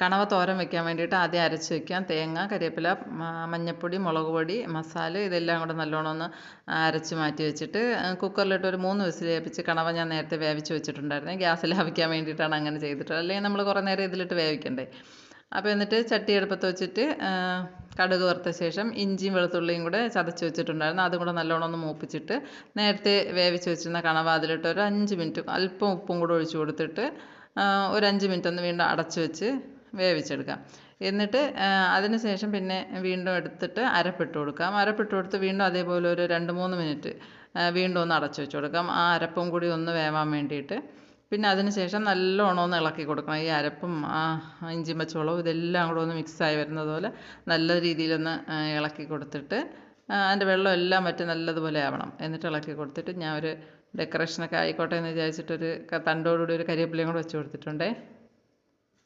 കണവ തോരൻ വെക്കാൻ വേണ്ടിയിട്ട് ആദ്യം അരച്ച് വെക്കാം. തേങ്ങ, കരിവേപ്പില, മഞ്ഞൾപ്പൊടി, മുളക് പൊടി, മസാല ഇതെല്ലാം കൂടെ നല്ലോണം ഒന്ന് അരച്ച് മാറ്റി വെച്ചിട്ട് കുക്കറിലിട്ട് ഒരു 3 വിസിൽ കേൾപ്പിച്ച് കണവ ഞാൻ നേരത്തെ വേവിച്ച് വെച്ചിട്ടുണ്ടായിരുന്നേ. ഗ്യാസ് ലാഭിക്കാൻ വേണ്ടിയിട്ടാണ് അങ്ങനെ ചെയ്തിട്ടുള്ളത്. അല്ലെങ്കിൽ നമ്മൾ കുറേ നേരം ഇതിലിട്ട് വേവിക്കണ്ടേ. അപ്പോൾ എന്നിട്ട് ചട്ടി അടുപ്പത്ത് വെച്ചിട്ട് കടുക് വറുത്ത ശേഷം ഇഞ്ചിയും വെളുത്തുള്ളിയും കൂടെ ചതച്ച് വെച്ചിട്ടുണ്ടായിരുന്നു. അതും കൂടെ നല്ലോണം ഒന്ന് മൂപ്പിച്ചിട്ട് നേരത്തെ വേവിച്ച് വെച്ചിരുന്ന കണവ അതിലിട്ട് ഒരു 5 മിനിറ്റ് അല്പം ഉപ്പും കൂടെ ഒഴിച്ച് കൊടുത്തിട്ട് ഒരു 5 മിനിറ്റ് ഒന്ന് വീണ്ടും അടച്ച് വെച്ച് വേവിച്ചെടുക്കാം. എന്നിട്ട് അതിന് ശേഷം പിന്നെ വീണ്ടും എടുത്തിട്ട് അരപ്പിട്ട് കൊടുക്കാം. അരപ്പിട്ട് കൊടുത്ത് വീണ്ടും അതേപോലെ ഒരു 2-3 മിനിറ്റ് വീണ്ടും ഒന്ന് അടച്ച് വെച്ച് കൊടുക്കാം. ആ അരപ്പും കൂടി ഒന്ന് വേവാൻ വേണ്ടിയിട്ട്. പിന്നെ അതിന് ശേഷം നല്ലോണം ഒന്ന് ഇളക്കി കൊടുക്കണം. ഈ അരപ്പും ഇഞ്ചിയും പച്ചമുളകും ഇതെല്ലാം കൂടെ ഒന്ന് മിക്സായി വരുന്നത് പോലെ നല്ല രീതിയിലൊന്ന് ഇളക്കി കൊടുത്തിട്ട് അതിൻ്റെ വെള്ളം എല്ലാം വറ്റി നല്ലതുപോലെ ആവണം. എന്നിട്ട് ഇളക്കി കൊടുത്തിട്ട് ഞാൻ ഒരു ഡെക്കറേഷനൊക്കെ ആയിക്കോട്ടെ എന്ന് വിചാരിച്ചിട്ടൊരു തണ്ടോടുകൂടി ഒരു കരിവേപ്പിലയും കൂടെ വെച്ച് കൊടുത്തിട്ടുണ്ടേ.